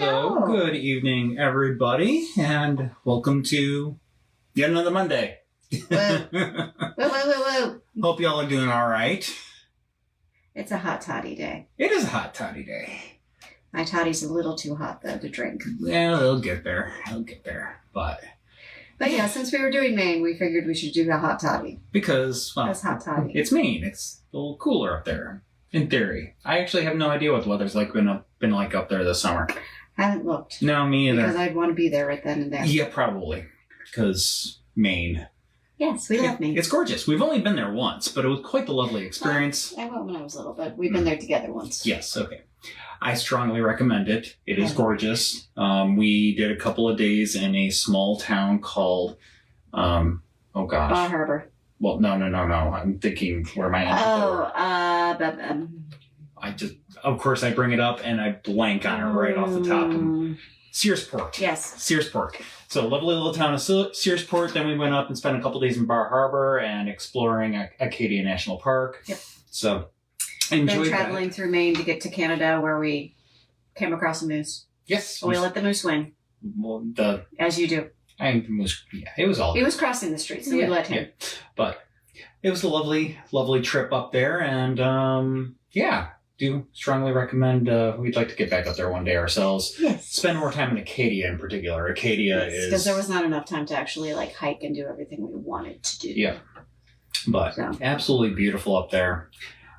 Hello, good evening, everybody, and welcome to yet another Monday. Whoa. Hope y'all are doing all right. It's a hot toddy day. It is a hot toddy day. My toddy's a little too hot, though, to drink. Yeah, it'll get there. But yeah, since we were doing Maine, we figured we should do a hot toddy. Because, well, that's hot toddy. It's Maine. It's a little cooler up there, in theory. I actually have no idea what the weather's like been like up there this summer. Haven't looked. No, me either. Because I'd want to be there right then and there. Yeah, probably. Because Maine. Yes, we love Maine. It's gorgeous. We've only been there once, but it was quite the lovely experience. I went when I was little, but we've been there together once. Yes, okay. I strongly recommend it. It is gorgeous. We did a couple of days in a small town called, Bar Harbor. Well, no. I'm thinking where my of course I bring it up and I blank on it right off the top. Searsport. Yes. Searsport. So lovely little town of Searsport. Then we went up and spent a couple days in Bar Harbor and exploring Acadia National Park. Yep. So enjoyed then traveling through Maine to get to Canada where we came across a moose. Yes. We let the moose win. Well, as you do. It was all. He was crossing the street, so we let him. Yeah. But it was a lovely, lovely trip up there, and do strongly recommend. We'd like to get back up there one day ourselves. Yes. Spend more time in Acadia in particular. Acadia is because there was not enough time to actually hike and do everything we wanted to do. Yeah. But absolutely beautiful up there.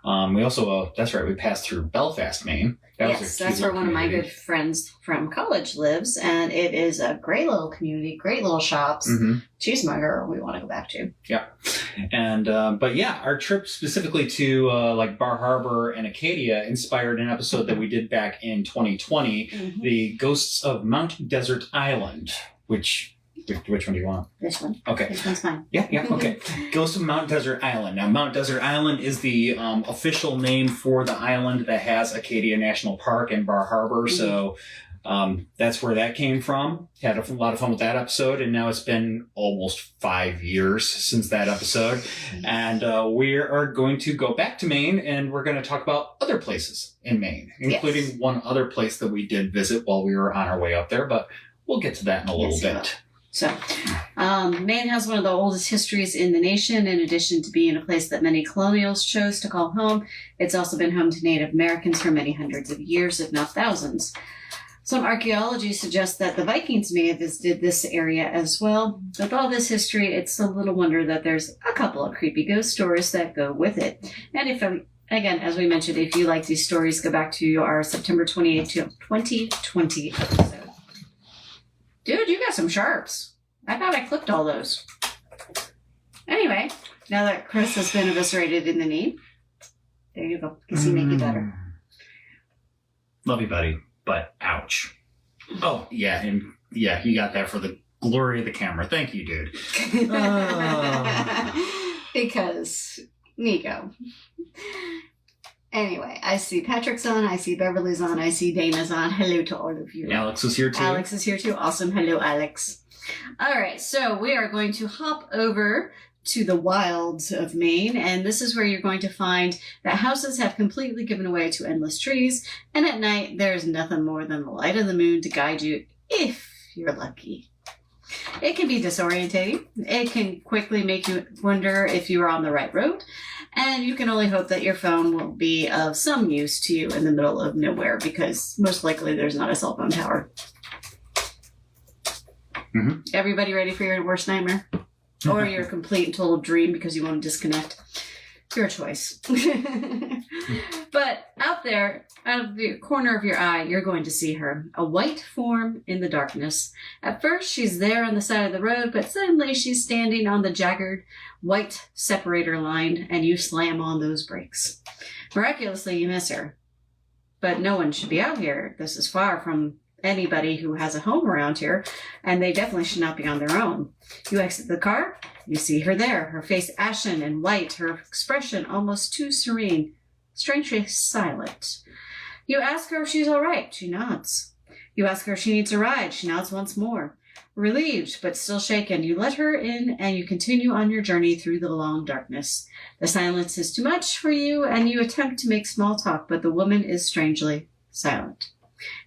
We also, that's right, we passed through Belfast, Maine. That's where one of my good friends from college lives, and it is a great little community, great little shops. Cheesemonger we want to go back to. Yeah. And, our trip specifically to, Bar Harbor and Acadia inspired an episode that we did back in 2020, The Ghosts of Mount Desert Island, which one do you want? This one. Okay. This one's fine. Yeah, okay. Ghost of Mount Desert Island. Now, Mount Desert Island is the official name for the island that has Acadia National Park and Bar Harbor, so that's where that came from. Had a lot of fun with that episode, and now it's been almost 5 years since that episode, and we are going to go back to Maine, and we're going to talk about other places in Maine, including one other place that we did visit while we were on our way up there, but we'll get to that in a little bit. So, Maine has one of the oldest histories in the nation. In addition to being a place that many colonials chose to call home, it's also been home to Native Americans for many hundreds of years, if not thousands. Some archaeology suggests that the Vikings may have visited this area as well. With all this history, it's a little wonder that there's a couple of creepy ghost stories that go with it. And again, as we mentioned, if you like these stories, go back to our September 28, 2020 episode. Dude, you got some sharps. I thought I clipped all those. Anyway, now that Chris has been eviscerated in the knee, there you go. Can he make it better? Love you, buddy, but ouch. Oh, yeah, and you got that for the glory of the camera. Thank you, dude. Because Nico. Anyway, I see Patrick's on, I see Beverly's on, I see Dana's on. Hello to all of you. Alex is here too. Alex is here too. Awesome. Hello, Alex. All right, so we are going to hop over to the wilds of Maine, and this is where you're going to find that houses have completely given way to endless trees, and at night there's nothing more than the light of the moon to guide you if you're lucky. It can be disorientating. It can quickly make you wonder if you are on the right road. And you can only hope that your phone will be of some use to you in the middle of nowhere, because most likely there's not a cell phone tower. Everybody ready for your worst nightmare? Or your complete and total dream because you want to disconnect? Your choice. But out there, out of the corner of your eye, you're going to see her. A white form in the darkness. At first, she's there on the side of the road, but suddenly she's standing on the jagged white separator line, and you slam on those brakes. Miraculously, you miss her. But no one should be out here. This is far from anybody who has a home around here, and they definitely should not be on their own. You exit the car, you see her there, her face ashen and white, her expression almost too serene, strangely silent. You ask her if she's all right. She nods. You ask her if she needs a ride. She nods once more. Relieved, but still shaken, you let her in and you continue on your journey through the long darkness. The silence is too much for you, and you attempt to make small talk, but the woman is strangely silent.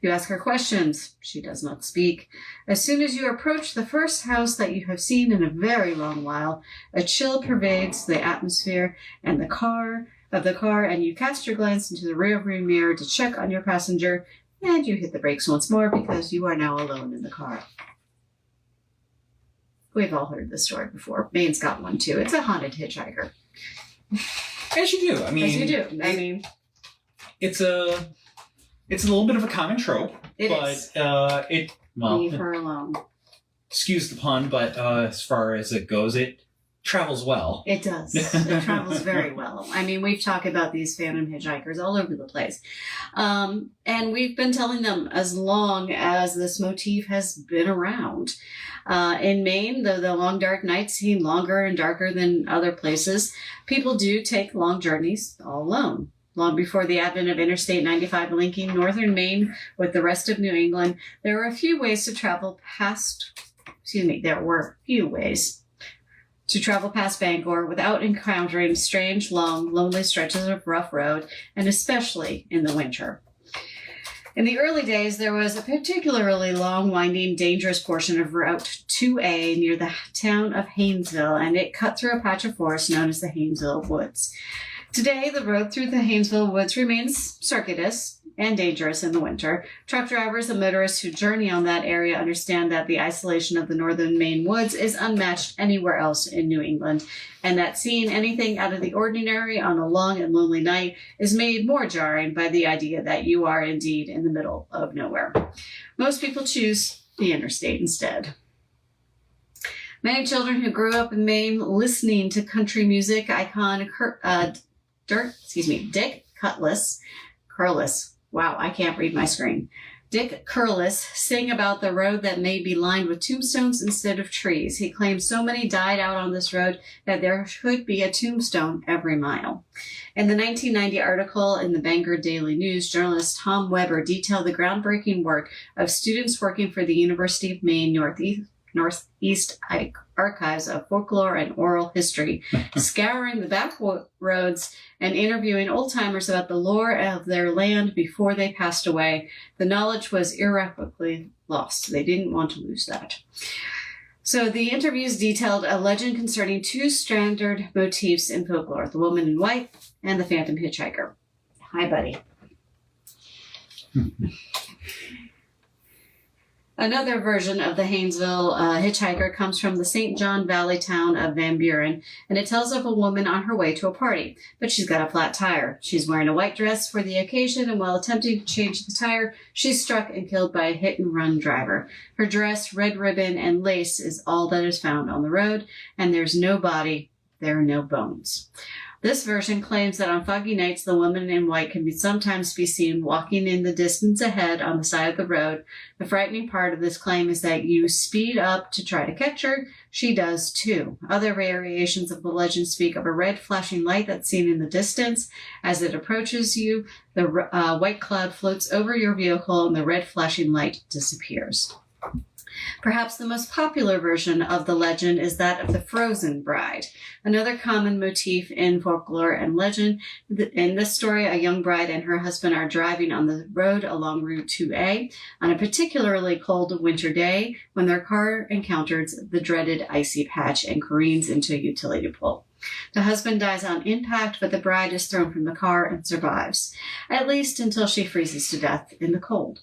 You ask her questions. She does not speak. As soon as you approach the first house that you have seen in a very long while, a chill pervades the atmosphere and the car, and you cast your glance into the rearview mirror to check on your passenger, and you hit the brakes once more because you are now alone in the car. We've all heard this story before. Maine's got one too. It's a haunted hitchhiker. As you do. As you do. It's a little bit of a common trope. It is. Leave her alone. Excuse the pun, but as far as it goes, it travels well. It does. It travels very well. I mean, we've talked about these phantom hitchhikers all over the place. And we've been telling them as long as this motif has been around. In Maine, though the long dark nights seem longer and darker than other places, people do take long journeys all alone. Long before the advent of Interstate 95 linking northern Maine with the rest of New England, there were a few ways to travel past Bangor without encountering strange, long, lonely stretches of rough road, and especially in the winter. In the early days, there was a particularly long, winding, dangerous portion of Route 2A near the town of Haynesville, and it cut through a patch of forest known as the Haynesville Woods. Today, the road through the Haynesville Woods remains circuitous and dangerous in the winter. Truck drivers and motorists who journey on that area understand that the isolation of the northern Maine woods is unmatched anywhere else in New England, and that seeing anything out of the ordinary on a long and lonely night is made more jarring by the idea that you are indeed in the middle of nowhere. Most people choose the interstate instead. Many children who grew up in Maine listening to country music icon Dick Curlis. Wow, I can't read my screen. Dick Curlis sing about the road that may be lined with tombstones instead of trees. He claims so many died out on this road that there should be a tombstone every mile. In the 1990 article in the Bangor Daily News, journalist Tom Weber detailed the groundbreaking work of students working for the University of Maine Northeast Archives of Folklore and Oral History, scouring the back roads and interviewing old-timers about the lore of their land before they passed away. The knowledge was irrevocably lost. They didn't want to lose that. So the interviews detailed a legend concerning two standard motifs in folklore, the woman in white and the phantom hitchhiker. Hi, buddy. Another version of the Haynesville hitchhiker comes from the St. John Valley town of Van Buren, and it tells of a woman on her way to a party, but she's got a flat tire. She's wearing a white dress for the occasion, and while attempting to change the tire, she's struck and killed by a hit-and-run driver. Her dress, red ribbon, and lace is all that is found on the road, and there's no body, there are no bones. This version claims that on foggy nights, the woman in white can sometimes be seen walking in the distance ahead on the side of the road. The frightening part of this claim is that you speed up to try to catch her. She does too. Other variations of the legend speak of a red flashing light that's seen in the distance. As it approaches you, the white cloud floats over your vehicle and the red flashing light disappears. Perhaps the most popular version of the legend is that of the frozen bride. Another common motif in folklore and legend. In this story, a young bride and her husband are driving on the road along Route 2A on a particularly cold winter day when their car encounters the dreaded icy patch and careens into a utility pole. The husband dies on impact, but the bride is thrown from the car and survives, at least until she freezes to death in the cold.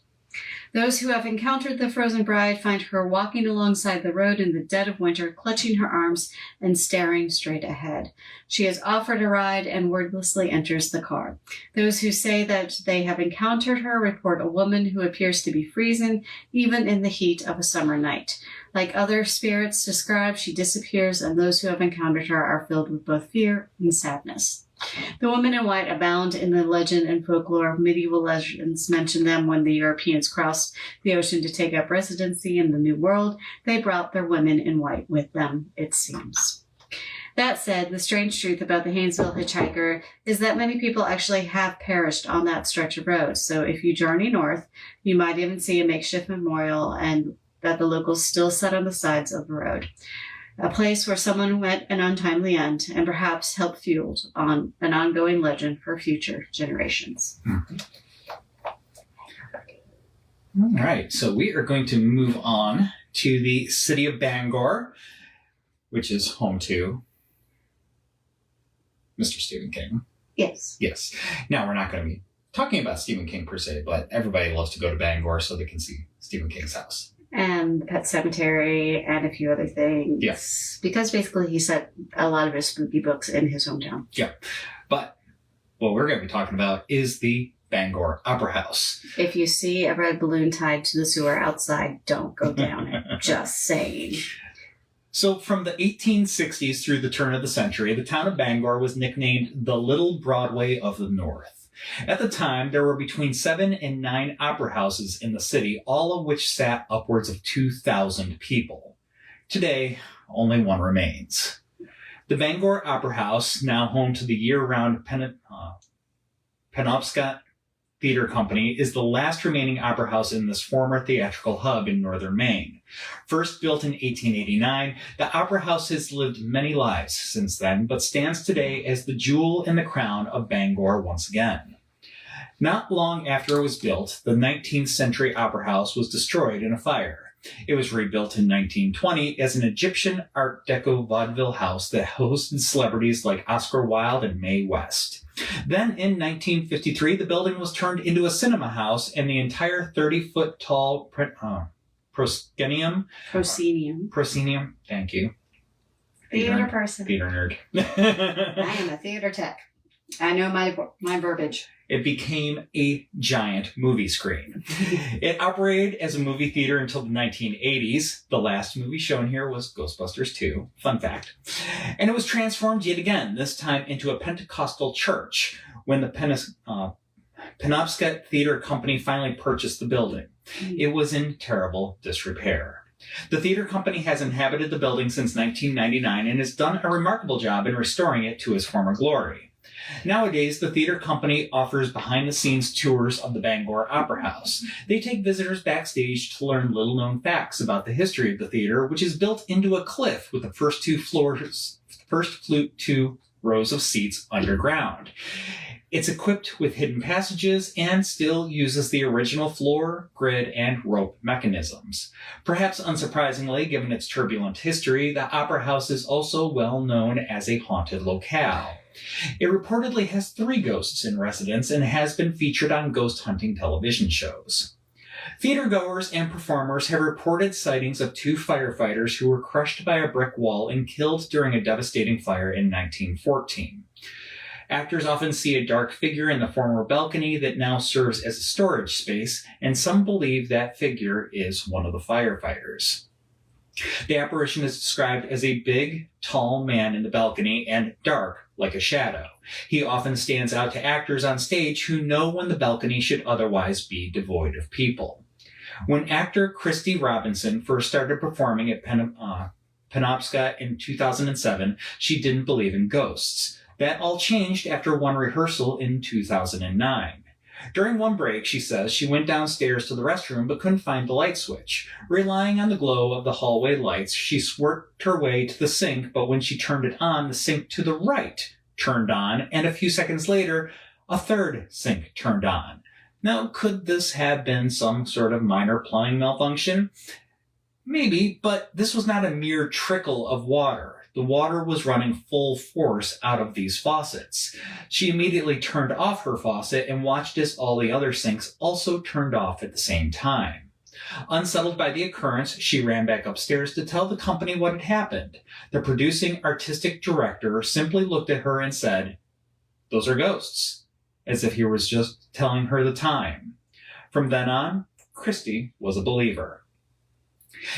Those who have encountered the frozen bride find her walking alongside the road in the dead of winter, clutching her arms and staring straight ahead. She is offered a ride and wordlessly enters the car. Those who say that they have encountered her report a woman who appears to be freezing, even in the heat of a summer night. Like other spirits described, she disappears, and those who have encountered her are filled with both fear and sadness. The women in white abound in the legend and folklore. Medieval legends mention them when the Europeans crossed the ocean to take up residency in the New World. They brought their women in white with them, it seems. That said, the strange truth about the Haynesville hitchhiker is that many people actually have perished on that stretch of road. So if you journey north, you might even see a makeshift memorial and that the locals still set on the sides of the road. A place where someone met an untimely end and perhaps helped fuel on an ongoing legend for future generations. Mm-hmm. All right, so we are going to move on to the city of Bangor, which is home to Mr. Stephen King. Yes. Yes. Now, we're not going to be talking about Stephen King per se, but everybody loves to go to Bangor so they can see Stephen King's house. And the Pet Cemetery and a few other things. Yes. Because basically he set a lot of his spooky books in his hometown. Yeah. But what we're going to be talking about is the Bangor Opera House. If you see a red balloon tied to the sewer outside, don't go down it. Just saying. So from the 1860s through the turn of the century, the town of Bangor was nicknamed the Little Broadway of the North. At the time, there were between 7 and 9 opera houses in the city, all of which sat upwards of 2,000 people. Today, only one remains. The Bangor Opera House, now home to the year-round Penobscot Theatre Company, is the last remaining opera house in this former theatrical hub in northern Maine. First built in 1889, the opera house has lived many lives since then, but stands today as the jewel in the crown of Bangor once again. Not long after it was built, the 19th century opera house was destroyed in a fire. It was rebuilt in 1920 as an Egyptian Art Deco vaudeville house that hosted celebrities like Oscar Wilde and Mae West. Then, in 1953, the building was turned into a cinema house, and the entire 30-foot tall proscenium, thank you. Theater person. Theater nerd. I am a theater tech. I know my verbiage. It became a giant movie screen. It operated as a movie theater until the 1980s. The last movie shown here was Ghostbusters 2. Fun fact. And it was transformed yet again, this time into a Pentecostal church, when the Penobscot Theatre Company finally purchased the building. It was in terrible disrepair. The theater company has inhabited the building since 1999 and has done a remarkable job in restoring it to its former glory. Nowadays, the theater company offers behind-the-scenes tours of the Bangor Opera House. They take visitors backstage to learn little-known facts about the history of the theater, which is built into a cliff with the first 2 rows of seats underground. It's equipped with hidden passages and still uses the original floor, grid, and rope mechanisms. Perhaps unsurprisingly, given its turbulent history, the Opera House is also well known as a haunted locale. It reportedly has 3 ghosts in residence and has been featured on ghost hunting television shows. Theatergoers and performers have reported sightings of 2 firefighters who were crushed by a brick wall and killed during a devastating fire in 1914. Actors often see a dark figure in the former balcony that now serves as a storage space, and some believe that figure is one of the firefighters. The apparition is described as a big, tall man in the balcony and dark, like a shadow. He often stands out to actors on stage who know when the balcony should otherwise be devoid of people. When actor Christy Robinson first started performing at Penobscot in 2007, she didn't believe in ghosts. That all changed after one rehearsal in 2009. During one break, she says, she went downstairs to the restroom but couldn't find the light switch. Relying on the glow of the hallway lights, she worked her way to the sink, but when she turned it on, the sink to the right turned on, and a few seconds later, a third sink turned on. Now, could this have been some sort of minor plumbing malfunction? Maybe, but this was not a mere trickle of water. The water was running full force out of these faucets. She immediately turned off her faucet and watched as all the other sinks also turned off at the same time. Unsettled by the occurrence, she ran back upstairs to tell the company what had happened. The producing artistic director simply looked at her and said, "Those are ghosts," as if he was just telling her the time. From then on, Christy was a believer.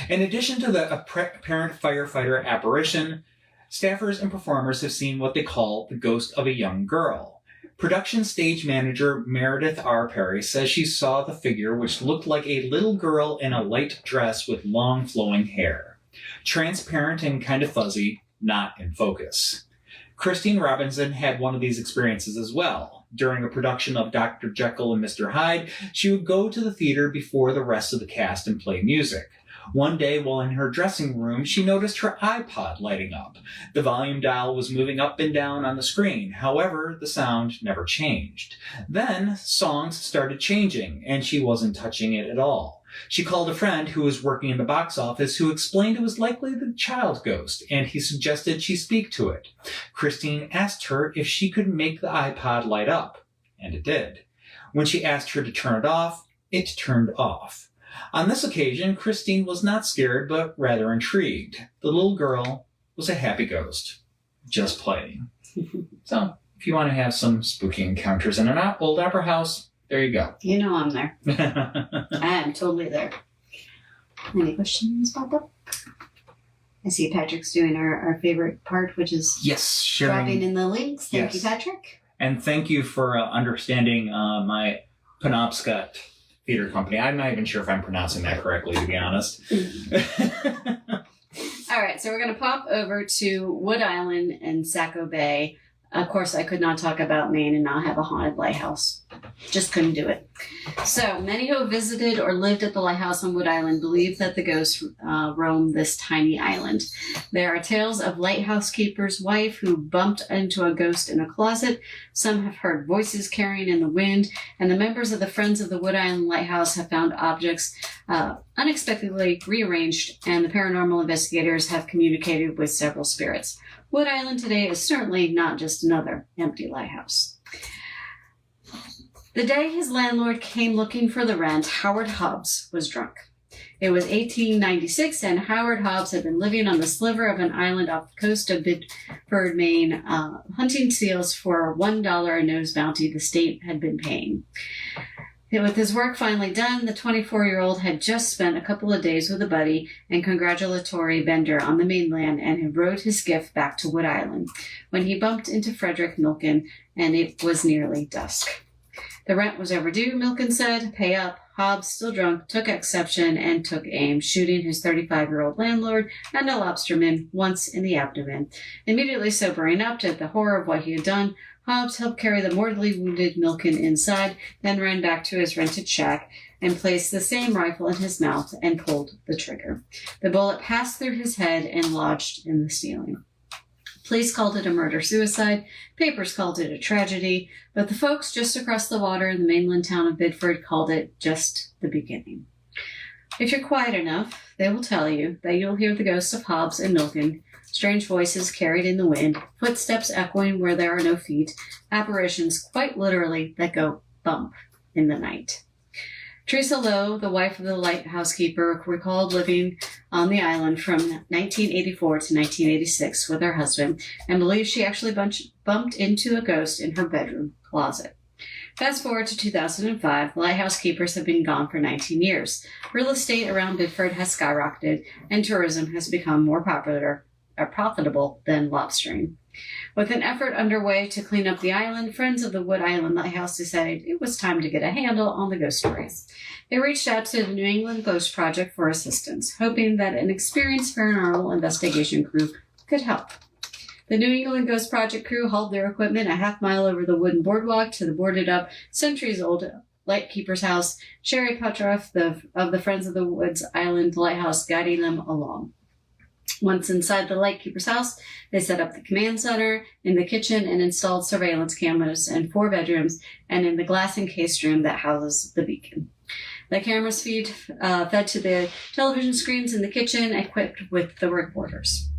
In addition to the apparent firefighter apparition, staffers and performers have seen what they call the ghost of a young girl. Production stage manager Meredith R. Perry says she saw the figure, which looked like a little girl in a light dress with long flowing hair. Transparent and kind of fuzzy, not in focus. Christine Robinson had one of these experiences as well. During a production of Dr. Jekyll and Mr. Hyde, she would go to the theater before the rest of the cast and play music. One day while in her dressing room, she noticed her iPod lighting up. The volume dial was moving up and down on the screen. However, the sound never changed. Then, songs started changing, and she wasn't touching it at all. She called a friend who was working in the box office who explained it was likely the child ghost, and he suggested she speak to it. Christine asked her if she could make the iPod light up, and it did. When she asked her to turn it off, it turned off. On this occasion, Christine was not scared, but rather intrigued. The little girl was a happy ghost, just playing. So, if you want to have some spooky encounters in an old opera house, there you go. You know I'm there. I am totally there. Any questions about that? I see Patrick's doing our favorite part, which is sharing. dropping in the links. Thank you, Patrick. And thank you for understanding my Penobscot theater company. I'm not even sure if I'm pronouncing that correctly, to be honest. All right, so we're going to pop over to Wood Island and Saco Bay. Of course, I could not talk about Maine and not have a haunted lighthouse. Just couldn't do it. So, many who have visited or lived at the lighthouse on Wood Island believe that the ghosts roam this tiny island. There are tales of lighthouse keeper's wife who bumped into a ghost in a closet. Some have heard voices carrying in the wind, and the members of the Friends of the Wood Island Lighthouse have found objects unexpectedly rearranged, and the paranormal investigators have communicated with several spirits. Wood Island today is certainly not just another empty lighthouse. The day his landlord came looking for the rent, Howard Hobbs was drunk. It was 1896, and Howard Hobbs had been living on the sliver of an island off the coast of Bedford, Maine, hunting seals for $1 a nose bounty the state had been paying. With his work finally done, the 24-year-old had just spent a couple of days with a buddy and congratulatory vendor on the mainland and had rowed his skiff back to Wood Island when he bumped into Frederick Milken, and it was nearly dusk. The rent was overdue, Milken said. Pay up. Hobbs, still drunk, took exception and took aim, shooting his 35-year-old landlord and a lobsterman once in the abdomen. Immediately sobering up to the horror of what he had done, Hobbs helped carry the mortally wounded Milken inside, then ran back to his rented shack and placed the same rifle in his mouth and pulled the trigger. The bullet passed through his head and lodged in the ceiling. Police called it a murder-suicide, papers called it a tragedy, but the folks just across the water in the mainland town of Bedford called it just the beginning. If you're quiet enough, they will tell you that you'll hear the ghosts of Hobbs and Milken, strange voices carried in the wind, footsteps echoing where there are no feet, apparitions quite literally that go bump in the night. Teresa Lowe, the wife of the lighthouse keeper, recalled living on the island from 1984 to 1986 with her husband and believes she actually bumped into a ghost in her bedroom closet. Fast forward to 2005, the lighthouse keepers have been gone for 19 years. Real estate around Bedford has skyrocketed, and tourism has become more profitable than lobstering. With an effort underway to clean up the island, Friends of the Wood Island Lighthouse decided it was time to get a handle on the ghost stories. They reached out to the New England Ghost Project for assistance, hoping that an experienced paranormal investigation crew could help. The New England Ghost Project crew hauled their equipment a half-mile over the wooden boardwalk to the boarded-up, centuries-old lightkeeper's house, Sherry Putroff of the Friends of the Woods Island Lighthouse guiding them along. Once inside the lightkeeper's house, they set up the command center in the kitchen and installed surveillance cameras in 4 bedrooms and in the glass-encased room that houses the beacon. The cameras fed to the television screens in the kitchen, equipped with the recorders.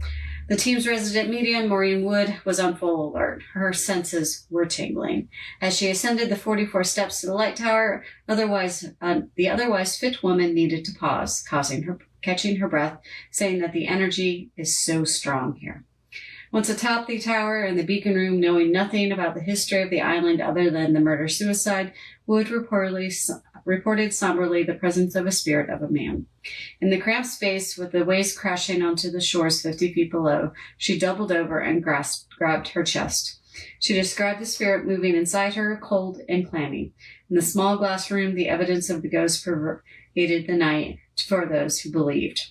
The team's resident medium, Maureen Wood, was on full alert. Her senses were tingling. As she ascended the 44 steps to the light tower, the otherwise fit woman needed to pause, catching her breath, saying that the energy is so strong here. Once atop the tower in the beacon room, knowing nothing about the history of the island other than the murder-suicide, Wood reported somberly the presence of a spirit of a man. In the cramped space, with the waves crashing onto the shores 50 feet below, she doubled over and grabbed her chest. She described the spirit moving inside her, cold and clammy. In the small glass room, the evidence of the ghost pervaded the night for those who believed.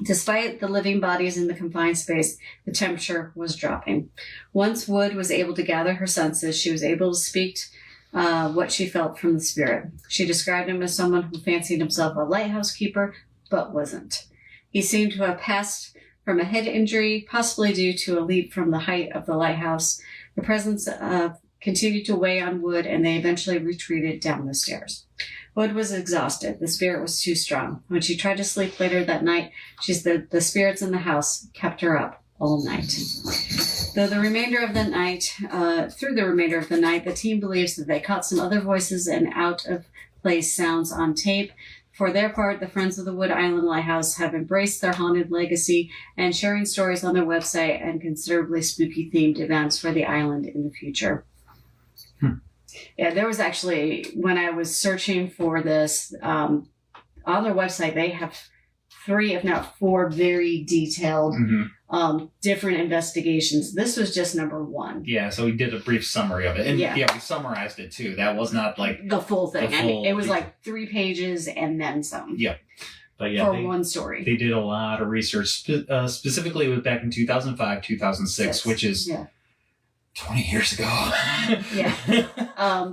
Despite the living bodies in the confined space, the temperature was dropping. Once Wood was able to gather her senses, she was able to speak what she felt from the spirit. She described him as someone who fancied himself a lighthouse keeper, but wasn't. He seemed to have passed from a head injury, possibly due to a leap from the height of the lighthouse. The presence continued to weigh on Wood, and they eventually retreated down the stairs. Wood was exhausted. The spirit was too strong. When she tried to sleep later that night, she said the spirits in the house kept her up all night. Through the remainder of the night, the team believes that they caught some other voices and out-of-place sounds on tape. For their part, the Friends of the Wood Island Lighthouse have embraced their haunted legacy and sharing stories on their website and considerably spooky-themed events for the island in the future. Yeah, there was actually, when I was searching for this, on their website, they have 3, if not 4, very detailed, different investigations. This was just number 1. Yeah, so we did a brief summary of it. And we summarized it too. That was not like the full thing. It was like 3 pages and then some. Yeah. But for one story. They did a lot of research. Specifically, it was back in 2005, 2006, which is 20 years ago.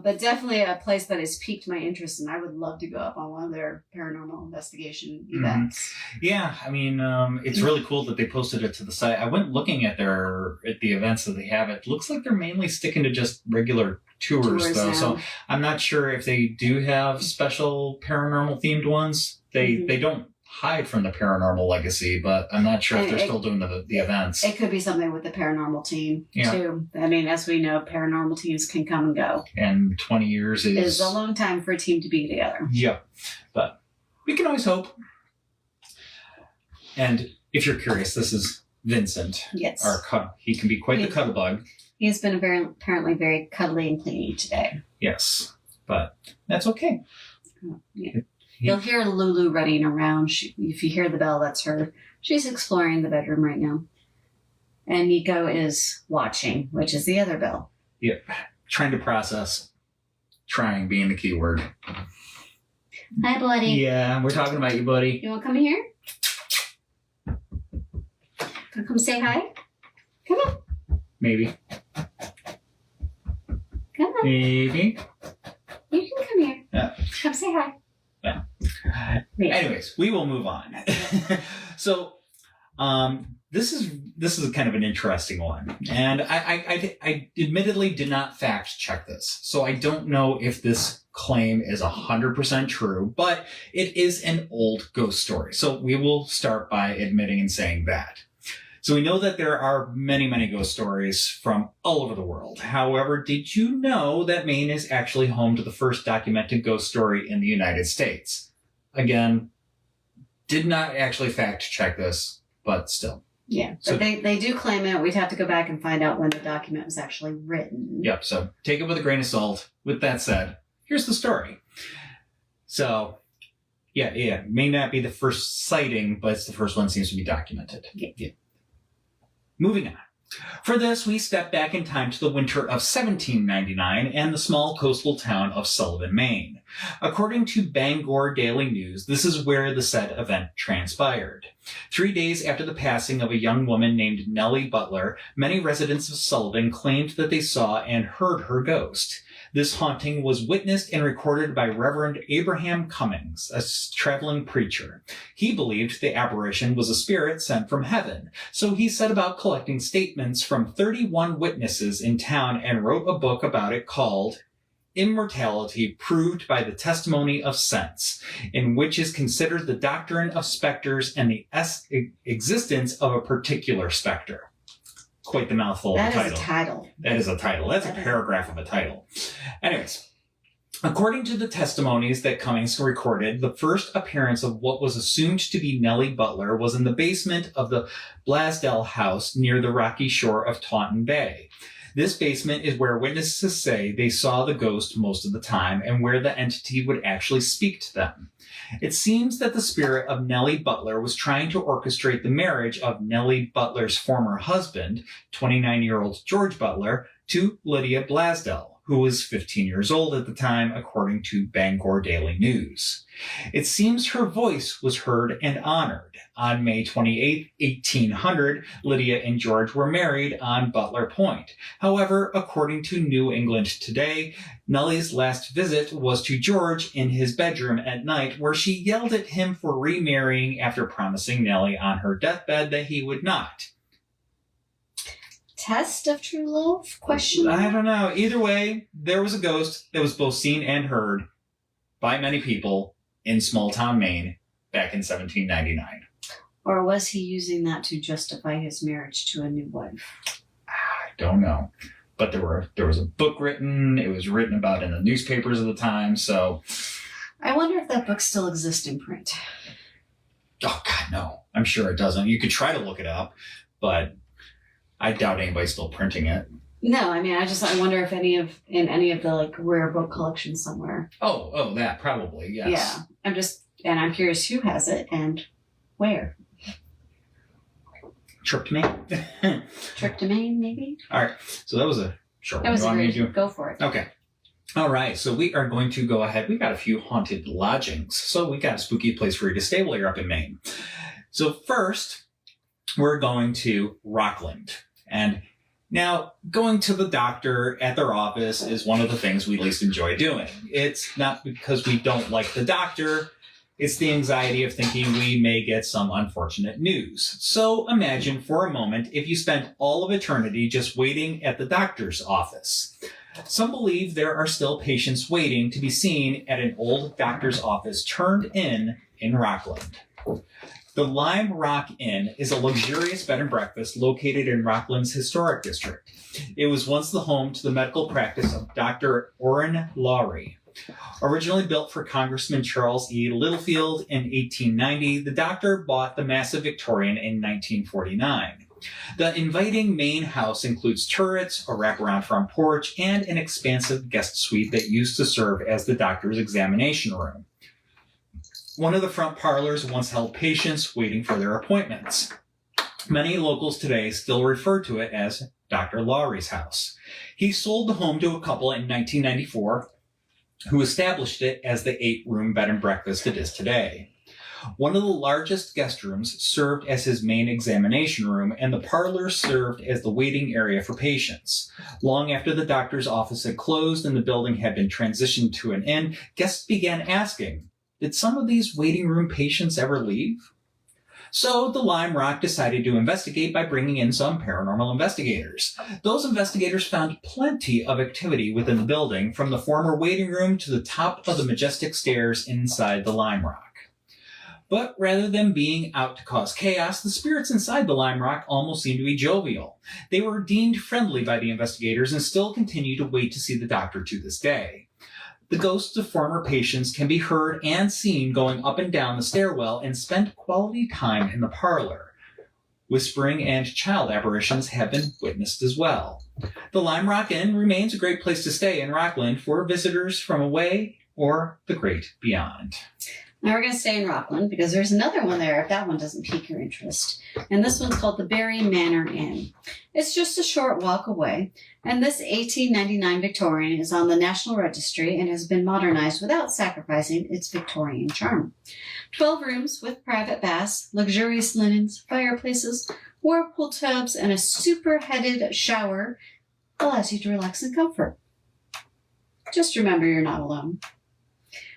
But definitely a place that has piqued my interest, and I would love to go up on one of their paranormal investigation events. Yeah, I mean, it's really cool that they posted it to the site. I went looking at the events that they have. It looks like they're mainly sticking to just regular tours though. Now. So I'm not sure if they do have special paranormal themed ones. They don't hide from the paranormal legacy, but I'm not sure if they're still doing the events. It could be something with the paranormal team too. I mean, as we know, paranormal teams can come and go. And 20 years is a long time for a team to be together. Yeah, but we can always hope. And if you're curious, this is Vincent. Yes. He can be quite the cuddlebug. He has been apparently very cuddly and clingy today. Yes, but that's okay. Yeah. You'll hear Lulu running around. If you hear the bell, that's her. She's exploring the bedroom right now. And Nico is watching, which is the other bell. Yep. Trying to process. Trying being the key word. Hi, buddy. Yeah, we're talking about you, buddy. You want to come here? Come say hi? Come on. Maybe. Come on. Maybe. You can come here. Yeah. Come say hi. Yeah. Anyways, we will move on. So, this is kind of an interesting one, and I admittedly did not fact check this, so I don't know if this claim is 100% true, but it is an old ghost story. So we will start by admitting and saying that. So we know that there are many, many ghost stories from all over the world. However, did you know that Maine is actually home to the first documented ghost story in the United States? Again, did not actually fact check this, but still. Yeah, but they do claim it. We'd have to go back and find out when the document was actually written. Yep, so take it with a grain of salt. With that said, here's the story. So, yeah, may not be the first sighting, but it's the first one seems to be documented. Yeah. Moving on. For this, we step back in time to the winter of 1799 and the small coastal town of Sullivan, Maine. According to Bangor Daily News, this is where the said event transpired. 3 days after the passing of a young woman named Nelly Butler, many residents of Sullivan claimed that they saw and heard her ghost. This haunting was witnessed and recorded by Reverend Abraham Cummings, a traveling preacher. He believed the apparition was a spirit sent from heaven, so he set about collecting statements from 31 witnesses in town and wrote a book about it called Immortality Proved by the Testimony of Sense, in which is considered the doctrine of specters and the existence of a particular specter. Quite the mouthful of a title. That is a title. That is a title. That's a paragraph of a title. Anyways, according to the testimonies that Cummings recorded, the first appearance of what was assumed to be Nelly Butler was in the basement of the Blasdell house near the rocky shore of Taunton Bay. This basement is where witnesses say they saw the ghost most of the time and where the entity would actually speak to them. It seems that the spirit of Nelly Butler was trying to orchestrate the marriage of Nelly Butler's former husband, 29-year-old George Butler, to Lydia Blasdell, who was 15 years old at the time, according to Bangor Daily News. It seems her voice was heard and honored. On May 28, 1800, Lydia and George were married on Butler Point. However, according to New England Today, Nelly's last visit was to George in his bedroom at night, where she yelled at him for remarrying after promising Nelly on her deathbed that he would not. Test of true love? Question? I don't know. Either way, there was a ghost that was both seen and heard by many people in small town Maine back in 1799. Or was he using that to justify his marriage to a new wife? I don't know. But there was a book written. It was written about in the newspapers of the time, so... I wonder if that book still exists in print. Oh, God, no. I'm sure it doesn't. You could try to look it up, but I doubt anybody's still printing it. No, I mean, I wonder if in any of the like rare book collections somewhere. Oh, that probably, yes. Yeah, I'm curious who has it and where. Trip to Maine. Trip to Maine, maybe? All right, so that was a short one. That was a great. Go for it. Okay. All right, so we are going to go ahead. We got a few haunted lodgings, so we got a spooky place for you to stay while you're up in Maine. So first, we're going to Rockland. And now, going to the doctor at their office is one of the things we least enjoy doing. It's not because we don't like the doctor. It's the anxiety of thinking we may get some unfortunate news. So imagine for a moment if you spent all of eternity just waiting at the doctor's office. Some believe there are still patients waiting to be seen at an old doctor's office turned in Rockland. The Lime Rock Inn is a luxurious bed and breakfast located in Rockland's historic district. It was once the home to the medical practice of Dr. Orrin Lowry. Originally built for Congressman Charles E. Littlefield in 1890, the doctor bought the massive Victorian in 1949. The inviting main house includes turrets, a wraparound front porch, and an expansive guest suite that used to serve as the doctor's examination room. One of the front parlors once held patients waiting for their appointments. Many locals today still refer to it as Dr. Lowry's house. He sold the home to a couple in 1994 who established it as the 8-room bed and breakfast it is today. One of the largest guest rooms served as his main examination room, and the parlor served as the waiting area for patients. Long after the doctor's office had closed and the building had been transitioned to an inn, guests began asking, did some of these waiting room patients ever leave? So the Lime Rock decided to investigate by bringing in some paranormal investigators. Those investigators found plenty of activity within the building, from the former waiting room to the top of the majestic stairs inside the Lime Rock. But rather than being out to cause chaos, the spirits inside the Lime Rock almost seemed to be jovial. They were deemed friendly by the investigators and still continue to wait to see the doctor to this day. The ghosts of former patients can be heard and seen going up and down the stairwell and spend quality time in the parlor. Whispering and child apparitions have been witnessed as well. The Lime Rock Inn remains a great place to stay in Rockland for visitors from away or the great beyond. Now we're going to stay in Rockland because there's another one there if that one doesn't pique your interest. And this one's called the Manor Inn. It's just a short walk away. And this 1899 Victorian is on the National Registry and has been modernized without sacrificing its Victorian charm. 12 rooms with private baths, luxurious linens, fireplaces, whirlpool tubs, and a super-headed shower allows you to relax in comfort. Just remember you're not alone.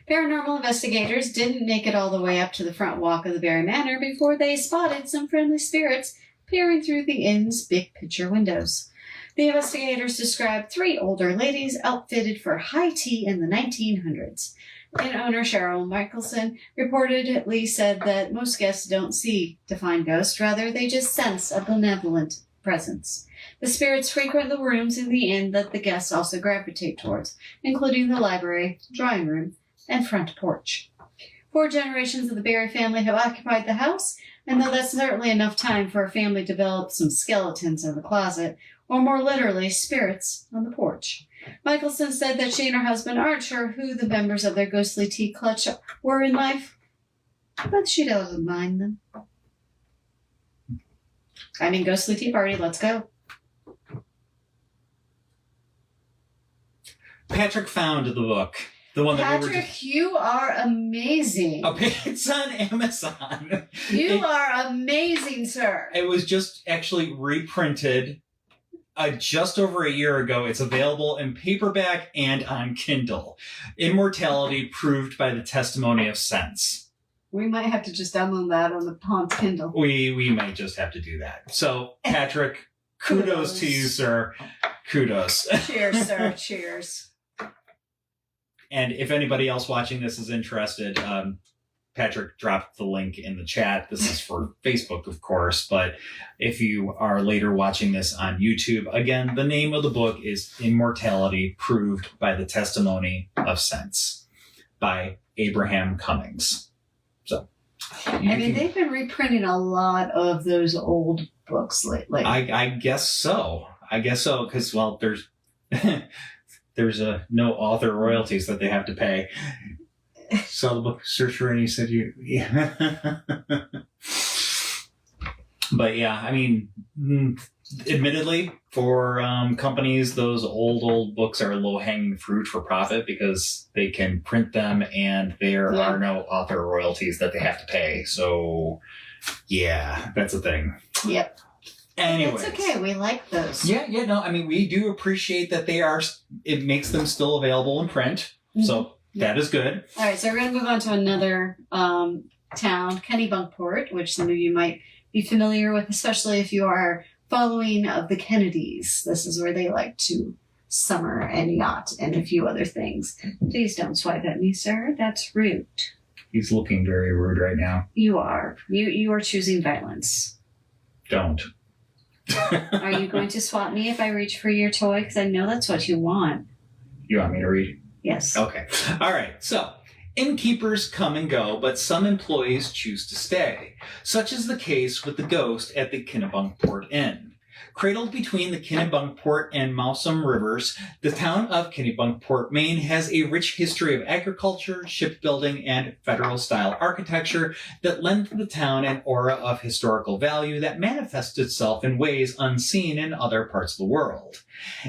Paranormal investigators didn't make it all the way up to the front walk of the Barry Manor before they spotted some friendly spirits peering through the inn's big picture windows. The investigators described 3 older ladies outfitted for high tea in the 1900s. Inn owner Cheryl Michelson reportedly said that most guests don't see defined ghosts, rather they just sense a benevolent presence. The spirits frequent the rooms in the inn that the guests also gravitate towards, including the library, drawing room, and front porch. 4 generations of the Barry family have occupied the house, and though that's certainly enough time for a family to develop some skeletons in the closet, or more literally, spirits on the porch. Michelson said that she and her husband aren't sure who the members of their ghostly tea clutch were in life, but she doesn't mind them. Ghostly tea party, let's go. Patrick found the book. The one that we were Patrick, you are amazing. Okay, it's on Amazon. You are amazing, sir. It was just actually reprinted just over a year ago. It's available in paperback and on Kindle. Immortality Proved by the Testimony of Sense. We might have to just download that on the Palms Kindle. We might just have to do that. So, Patrick, kudos to you, sir. Kudos. Cheers, sir. Cheers. And if anybody else watching this is interested, Patrick dropped the link in the chat. This is for Facebook, of course, but if you are later watching this on YouTube, again, the name of the book is Immortality Proved by the Testimony of Sense by Abraham Cummings. So, they've been reprinting a lot of those old books lately. I guess so. Because, well, there's no author royalties that they have to pay. Saw the book searcher and he said But yeah, admittedly, for companies, those old books are low-hanging fruit for profit because they can print them and there are no author royalties that they have to pay. So yeah, that's a thing. Yep. Anyways. It's okay. We like those. Yeah. No, we do appreciate that it makes them still available in print. Mm-hmm. So that is good. All right. So we're going to move on to another town, Kennebunkport, which some of you might be familiar with, especially if you are following of the Kennedys. This is where they like to summer and yacht and a few other things. Please don't swipe at me, sir. That's rude. He's looking very rude right now. You are. You are choosing violence. Don't. Are you going to swat me if I reach for your toy? Because I know that's what you want. You want me to read? Yes. Okay. All right. So, innkeepers come and go, but some employees choose to stay. Such is the case with the ghost at the Kennebunkport Inn. Cradled between the Kennebunkport and Mousom rivers, the town of Kennebunkport, Maine has a rich history of agriculture, shipbuilding, and federal-style architecture that lend to the town an aura of historical value that manifests itself in ways unseen in other parts of the world.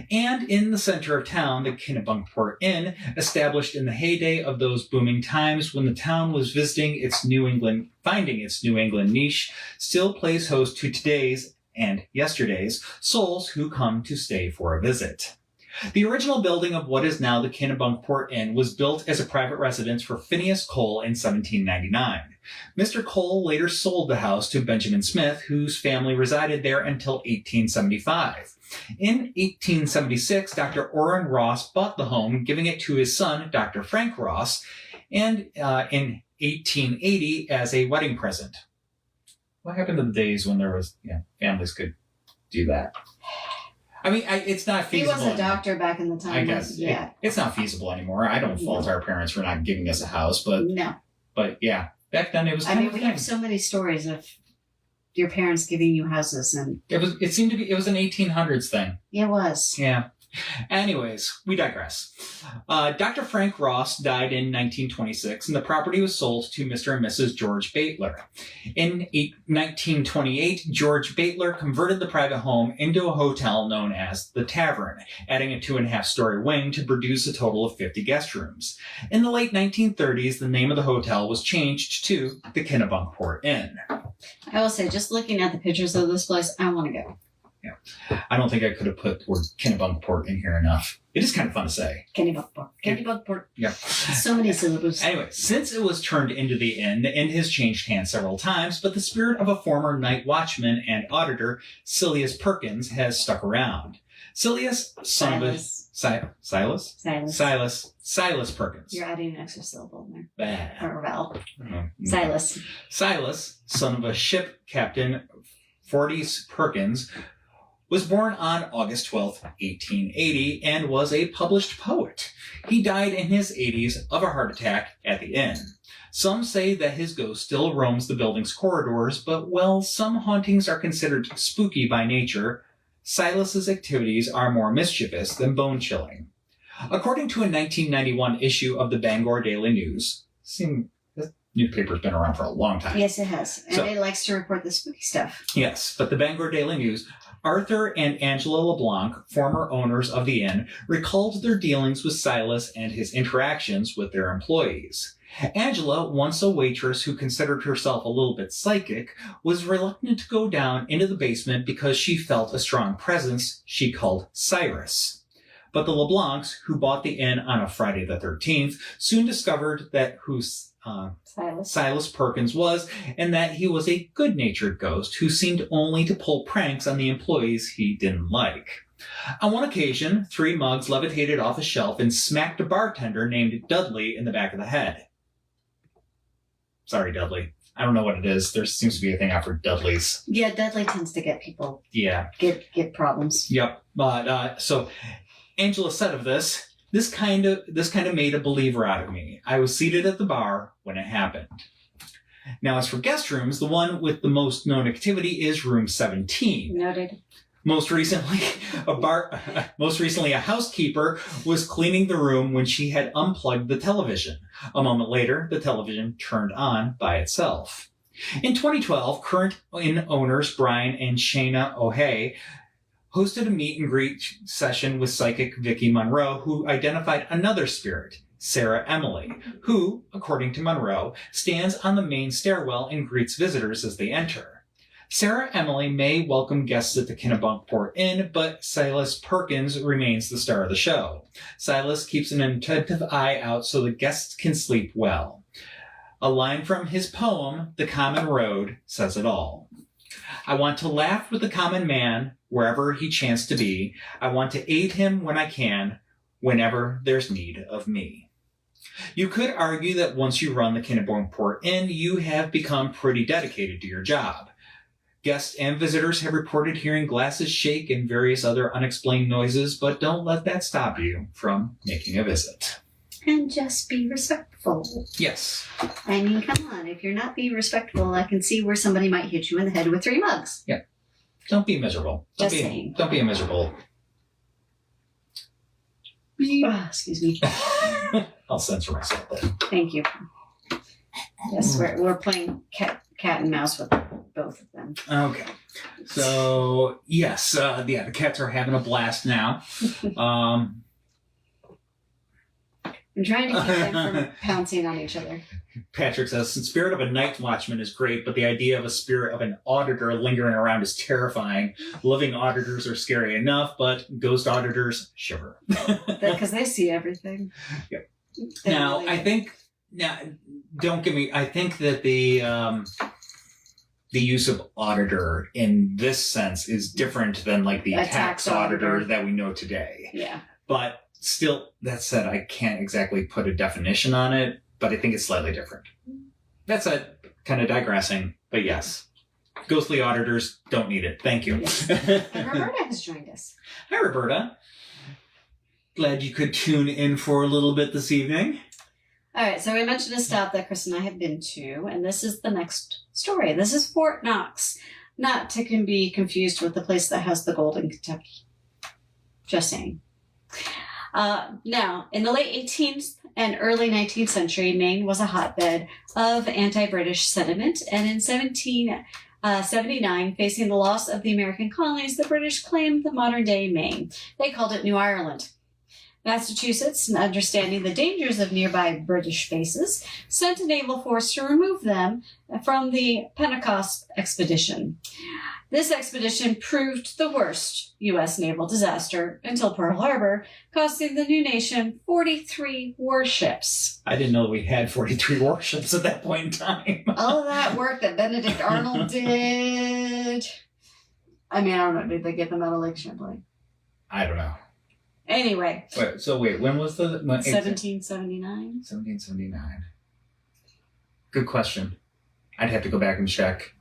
And in the center of town, the Kennebunkport Inn, established in the heyday of those booming times when the town was finding its New England niche, still plays host to today's and yesterday's souls who come to stay for a visit. The original building of what is now the Kennebunkport Inn was built as a private residence for Phineas Cole in 1799. Mr. Cole later sold the house to Benjamin Smith, whose family resided there until 1875. In 1876, Dr. Orrin Ross bought the home, giving it to his son, Dr. Frank Ross, and in 1880 as a wedding present. What happened to the days when there was, families could do that? It's not feasible. He was a doctor back in the time. I guess. Yeah. It's not feasible anymore. I don't fault our parents for not giving us a house, but... No. But yeah, back then it was kind of a we thing. have so many stories of your parents giving you houses and... It was an 1800s thing. It was. Yeah. Anyways, we digress. Dr. Frank Ross died in 1926, and the property was sold to Mr. and Mrs. George Butler. In 1928, George Butler converted the private home into a hotel known as the Tavern, adding a 2.5-story wing to produce a total of 50 guest rooms. In the late 1930s, the name of the hotel was changed to the Kennebunkport Inn. I will say, just looking at the pictures of this place, I want to go. Yeah. I don't think I could have put the word Kennebunkport in here enough. It is kind of fun to say. Kennebunkport. Yeah. So many syllables. Anyway, since it was turned into the inn has changed hands several times, but the spirit of a former night watchman and auditor, Silas Perkins, has stuck around. Silas, son of a... Silas? Silas Perkins. You're adding an extra syllable in there. Bah. Or vowel. Silas, son of a ship captain, Forties Perkins, was born on August 12, 1880, and was a published poet. He died in his 80s of a heart attack at the inn. Some say that his ghost still roams the building's corridors, but while some hauntings are considered spooky by nature, Silas's activities are more mischievous than bone-chilling. According to a 1991 issue of the Bangor Daily News, this newspaper's been around for a long time. Yes, it has. And it likes to report the spooky stuff. Yes, but the Bangor Daily News, Arthur and Angela LeBlanc, former owners of the inn, recalled their dealings with Silas and his interactions with their employees. Angela, once a waitress who considered herself a little bit psychic, was reluctant to go down into the basement because she felt a strong presence she called Cyrus. But the LeBlancs, who bought the inn on a Friday the 13th, soon discovered that Silas Perkins was, and that he was a good-natured ghost who seemed only to pull pranks on the employees he didn't like. On one occasion, 3 mugs levitated off a shelf and smacked a bartender named Dudley in the back of the head. Sorry, Dudley. I don't know what it is. There seems to be a thing out for Dudleys. Yeah, Dudley tends to get people. Yeah. Get problems. Yep. But so Angela said of this kind of made a believer out of me. I was seated at the bar when it happened. Now, as for guest rooms, the one with the most known activity is room 17. Noted. Most recently, a housekeeper was cleaning the room when she had unplugged the television. A moment later, the television turned on by itself. In 2012, current inn owners Brian and Shayna O'Hay hosted a meet and greet session with psychic Vicki Monroe, who identified another spirit, Sarah Emily, who, according to Monroe, stands on the main stairwell and greets visitors as they enter. Sarah Emily may welcome guests at the Kennebunk Port Inn, but Silas Perkins remains the star of the show. Silas keeps an attentive eye out so the guests can sleep well. A line from his poem, The Common Road, says it all. I want to laugh with the common man, wherever he chanced to be. I want to aid him when I can, whenever there's need of me. You could argue that once you run the Kennebunk Port Inn, you have become pretty dedicated to your job. Guests and visitors have reported hearing glasses shake and various other unexplained noises, but don't let that stop you from making a visit. And just be respectful. Yes. I mean, come on. If you're not being respectful, I can see where somebody might hit you in the head with 3 mugs. Yeah. Don't be miserable. Just saying. Don't be a miserable. Oh, excuse me. I'll censor myself then. Thank you. Yes, we're playing cat and mouse with both of them. Okay. So, yes, the cats are having a blast now. I'm trying to keep them from pouncing on each other. Patrick says, the spirit of a night watchman is great, but the idea of a spirit of an auditor lingering around is terrifying. Living auditors are scary enough, but ghost auditors shiver. Because they see everything. Yep. They Now, really I think, don't get me, I think that the use of auditor in this sense is different than like the A tax tax auditor auditor. that we know today. Yeah. But still, that said, I can't exactly put a definition on it, but I think it's slightly different. That's it. Kind of digressing, but yes. Ghostly auditors don't need it. Thank you. Yes. And Roberta has joined us. Hi, Roberta. Glad you could tune in for a little bit this evening. All right, so we mentioned a stop that Chris and I have been to, and this is the next story. This is Fort Knox, not to be confused with the place that has the gold in Kentucky. Just saying. Now, in the late 18th and early 19th century, Maine was a hotbed of anti-British sentiment, and in 1779, facing the loss of the American colonies, the British claimed the modern-day Maine. They called it New Ireland. Massachusetts, understanding the dangers of nearby British bases, sent a naval force to remove them from the Pentecost expedition. This expedition proved the worst U.S. naval disaster until Pearl Harbor, costing the new nation 43 warships. I didn't know we had 43 warships at that point in time. All of that work that Benedict Arnold did. I mean, I don't know. Did they get them out of Lake Champlain? I don't know. Anyway. Wait, when was the... 1779? 1779. Good question. I'd have to go back and check.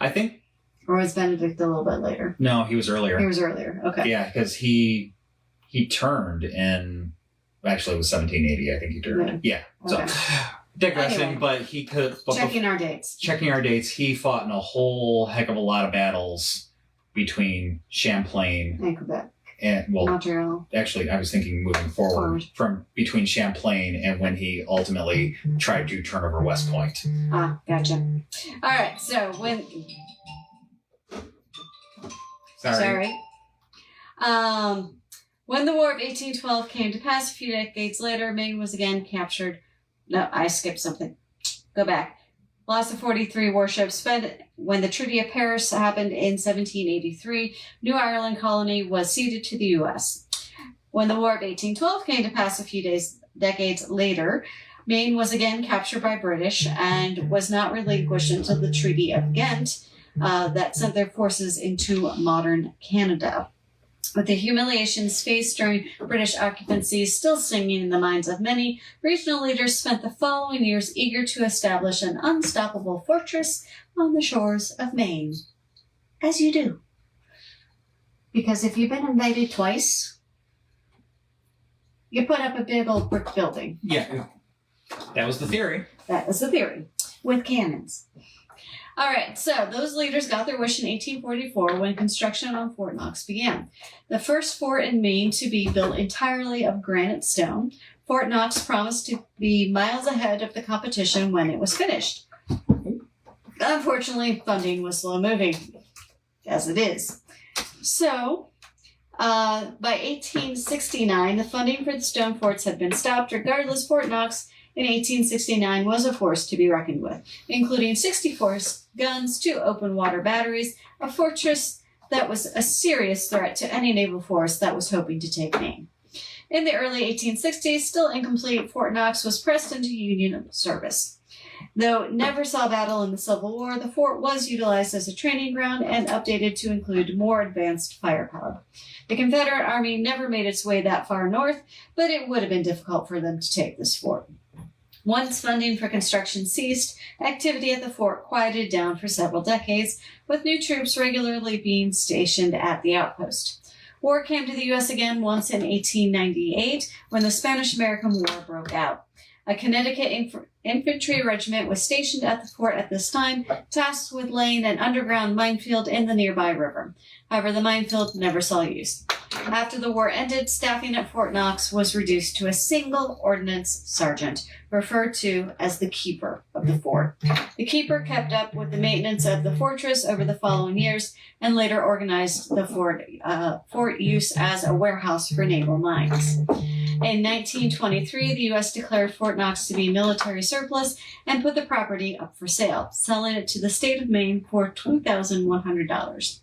I think... Or was Benedict a little bit later? No, he was earlier. He was earlier, okay. Yeah, because he turned in... Actually, it was 1780, I think he turned. Yeah. Okay. So, digressing, Anyway. but he could... Checking our dates. Checking our dates, he fought in a whole heck of a lot of battles between Champlain And Quebec. and... Well, Montreal. actually, I was thinking moving forward from between Champlain and when he ultimately tried to turn over West Point. Ah, gotcha. All right, so when... Sorry. When the War of 1812 came to pass a few decades later, Maine was again captured. No, I skipped something. Go back. Loss of 43 warships. When the Treaty of Paris happened in 1783, New Ireland colony was ceded to the U.S. When the War of 1812 came to pass a few decades later, Maine was again captured by British and was not relinquished until the Treaty of Ghent that sent their forces into modern Canada. With the humiliations faced during British occupancy still stinging in the minds of many, regional leaders spent the following years eager to establish an unstoppable fortress on the shores of Maine. As you do. Because if you've been invaded twice, you put up a big old brick building. Yeah, that was the theory. That was the theory. With cannons. All right, so those leaders got their wish in 1844 when construction on Fort Knox began. The first fort in Maine to be built entirely of granite stone, Fort Knox promised to be miles ahead of the competition when it was finished. Unfortunately, funding was slow moving, as it is. So, by 1869, the funding for the stone forts had been stopped. Regardless, Fort Knox in 1869 was a force to be reckoned with, including 64 guns, 2 open water batteries, a fortress that was a serious threat to any naval force that was hoping to take Maine. In the early 1860s, still incomplete, Fort Knox was pressed into Union service. Though it never saw battle in the Civil War, the fort was utilized as a training ground and updated to include more advanced firepower. The Confederate Army never made its way that far north, but it would have been difficult for them to take this fort. Once funding for construction ceased, activity at the fort quieted down for several decades, with new troops regularly being stationed at the outpost. War came to the U.S. again once in 1898 when the Spanish-American War broke out. A Connecticut infantry regiment was stationed at the fort at this time, tasked with laying an underground minefield in the nearby river. However, the minefield never saw use. After the war ended, staffing at Fort Knox was reduced to a single ordnance sergeant, referred to as the keeper of the fort. The keeper kept up with the maintenance of the fortress over the following years and later organized the fort use as a warehouse for naval mines. In 1923, the U.S. declared Fort Knox to be military surplus and put the property up for sale, selling it to the state of Maine for $2,100.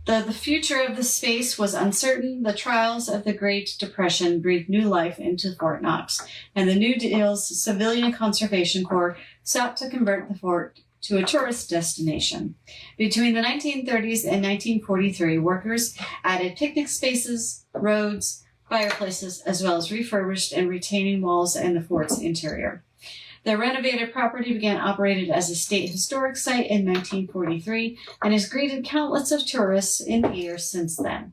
Though the future of the space was uncertain, the trials of the Great Depression breathed new life into Fort Knox, and the New Deal's Civilian Conservation Corps sought to convert the fort to a tourist destination. Between the 1930s and 1943, workers added picnic spaces, roads, fireplaces, as well as refurbished and retaining walls in the fort's interior. The renovated property began operated as a state historic site in 1943 and has greeted countless of tourists in the years since then.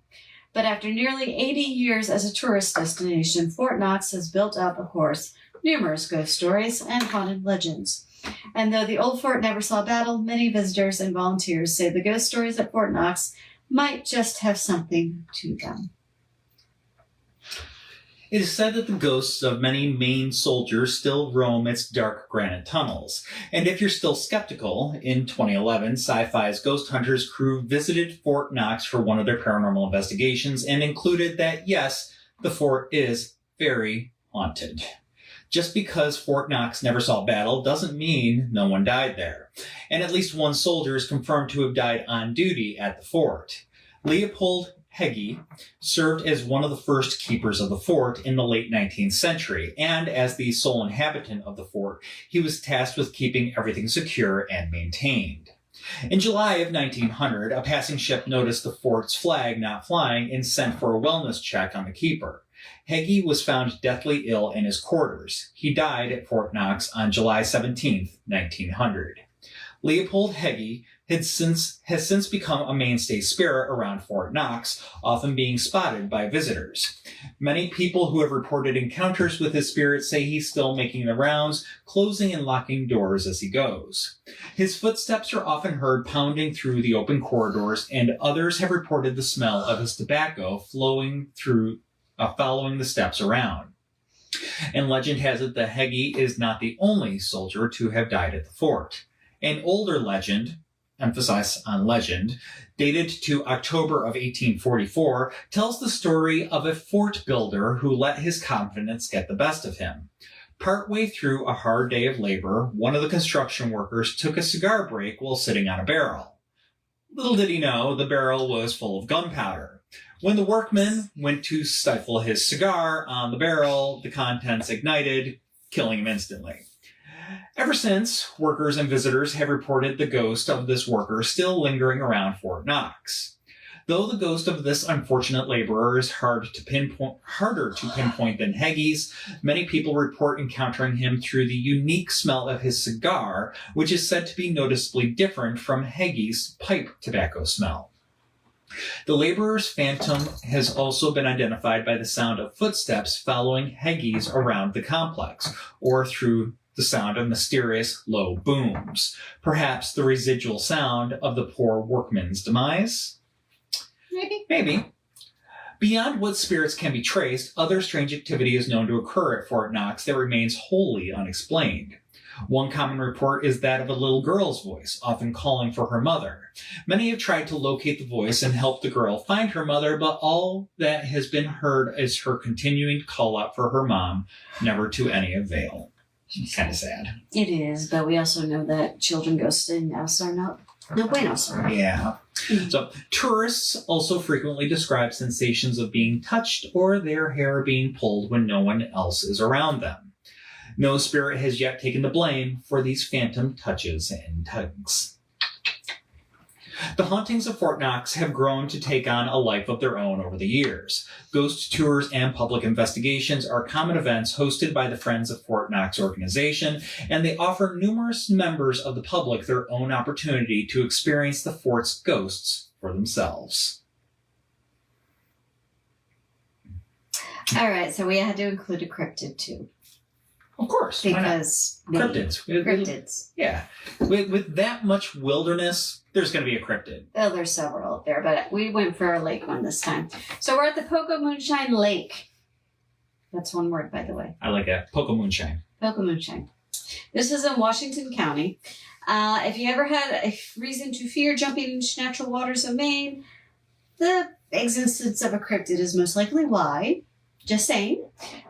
But after nearly 80 years as a tourist destination, Fort Knox has built up, of course, numerous ghost stories and haunted legends. And though the old fort never saw battle, many visitors and volunteers say the ghost stories at Fort Knox might just have something to them. It is said that the ghosts of many Maine soldiers still roam its dark granite tunnels. And if you're still skeptical, in 2011, Sci-Fi's Ghost Hunters crew visited Fort Knox for one of their paranormal investigations and included that, yes, the fort is very haunted. Just because Fort Knox never saw battle doesn't mean no one died there. And at least one soldier is confirmed to have died on duty at the fort. Leopold Heggie served as one of the first keepers of the fort in the late 19th century, and as the sole inhabitant of the fort, he was tasked with keeping everything secure and maintained. In July of 1900, a passing ship noticed the fort's flag not flying and sent for a wellness check on the keeper. Heggie was found deathly ill in his quarters. He died at Fort Knox on July 17, 1900. Leopold Heggie has since become a mainstay spirit around Fort Knox, often being spotted by visitors. Many people who have reported encounters with his spirit say he's still making the rounds, closing and locking doors as he goes. His footsteps are often heard pounding through the open corridors, and others have reported the smell of his tobacco following the steps around. And legend has it that Heggie is not the only soldier to have died at the fort. An older legend emphasis on legend, dated to October of 1844, tells the story of a fort builder who let his confidence get the best of him. Partway through a hard day of labor, one of the construction workers took a cigar break while sitting on a barrel. Little did he know, the barrel was full of gunpowder. When the workman went to stifle his cigar on the barrel, the contents ignited, killing him instantly. Ever since, workers and visitors have reported the ghost of this worker still lingering around Fort Knox. Though the ghost of this unfortunate laborer is harder to pinpoint than Haggie's, many people report encountering him through the unique smell of his cigar, which is said to be noticeably different from Haggie's pipe tobacco smell. The laborer's phantom has also been identified by the sound of footsteps following Haggie's around the complex, or through the sound of mysterious low booms, perhaps the residual sound of the poor workman's demise? Maybe. Beyond what spirits can be traced, other strange activity is known to occur at Fort Knox that remains wholly unexplained. One common report is that of a little girl's voice, often calling for her mother. Many have tried to locate the voice and help the girl find her mother, but all that has been heard is her continuing call out for her mom, never to any avail. It's kind of sad. It is, but we also know that children ghosting us are no buenos. Yeah. So, tourists also frequently describe sensations of being touched or their hair being pulled when no one else is around them. No spirit has yet taken the blame for these phantom touches and tugs. The hauntings of Fort Knox have grown to take on a life of their own over the years. Ghost tours and public investigations are common events hosted by the Friends of Fort Knox organization, and they offer numerous members of the public their own opportunity to experience the fort's ghosts for themselves. All right, so we had to include a cryptid too. Of course. Because cryptids. Cryptids. Yeah. With that much wilderness, there's going to be a cryptid. Oh, there's several up there, but we went for a lake one this time. So we're at the Pocomoonshine Lake. That's one word, by the way. I like it. Pocomoonshine. Pocomoonshine. This is in Washington County. If you ever had a reason to fear jumping into natural waters of Maine, the existence of a cryptid is most likely why. Just saying.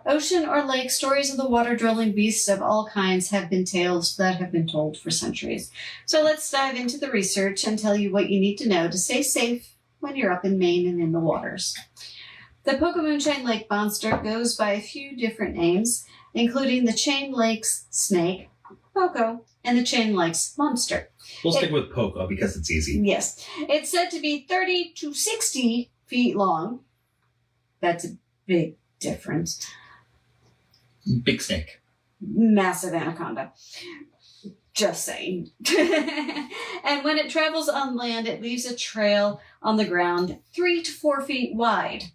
Ocean or lake, stories of the water-dwelling beasts of all kinds have been tales that have been told for centuries. So let's dive into the research and tell you what you need to know to stay safe when you're up in Maine and in the waters. The Pocomoonshine Lake monster goes by a few different names, including the Chain Lakes snake, Poco, and the Chain Lakes monster. We'll stick with Poco because it's easy. Yes. It's said to be 30 to 60 feet long. That's a big difference. Big snake. Massive anaconda. Just saying. And when it travels on land, it leaves a trail on the ground 3 to 4 feet wide.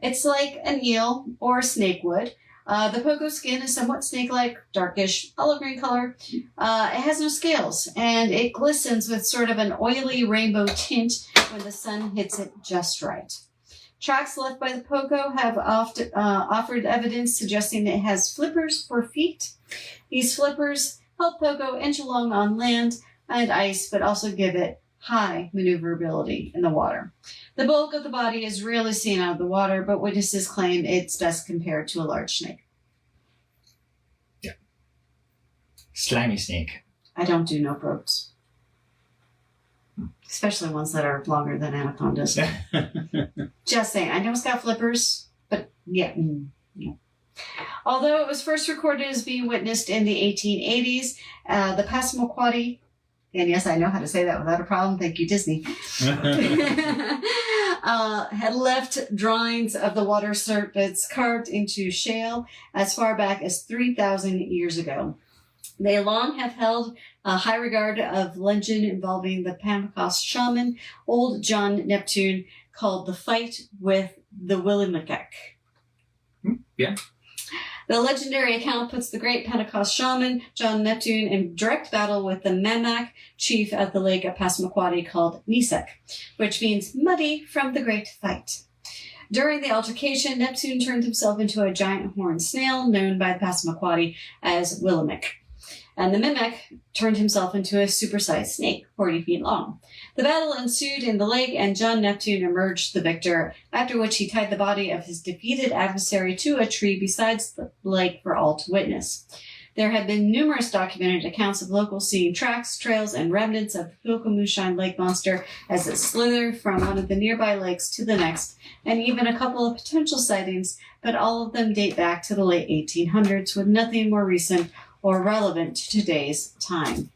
It's like an eel or a snake would. The Poco skin is somewhat snake-like, darkish, olive green color. It has no scales, and it glistens with sort of an oily rainbow tint when the sun hits it just right. Tracks left by the Poco have often offered evidence suggesting it has flippers for feet. These flippers help Poco inch along on land and ice, but also give it high maneuverability in the water. The bulk of the body is rarely seen out of the water, but witnesses claim it's best compared to a large snake. Yeah. Slimy snake. I don't do no probes. Especially ones that are longer than anacondas. Just saying. I know it's got flippers, but yeah. Although it was first recorded as being witnessed in the 1880s, the Passamaquoddy, and yes, I know how to say that without a problem. Thank you, Disney. Had left drawings of the water serpents carved into shale as far back as 3,000 years ago. They long have held a high regard of legend involving the Pampas shaman, old John Neptune, called the fight with the Willimakek. Yeah. The legendary account puts the great Pentecost shaman, John Neptune, in direct battle with the Mamac chief at the lake of Passamaquoddy called Nisek, which means muddy from the great fight. During the altercation, Neptune turned himself into a giant horned snail known by the Passamaquoddy as Willamette. and the mimic turned himself into a supersized snake, 40 feet long. The battle ensued in the lake, and John Neptune emerged the victor, after which he tied the body of his defeated adversary to a tree beside the lake for all to witness. There have been numerous documented accounts of locals seeing tracks, trails, and remnants of the Pocomoonshine lake monster as it slithered from one of the nearby lakes to the next, and even a couple of potential sightings, but all of them date back to the late 1800s with nothing more recent or relevant to today's time.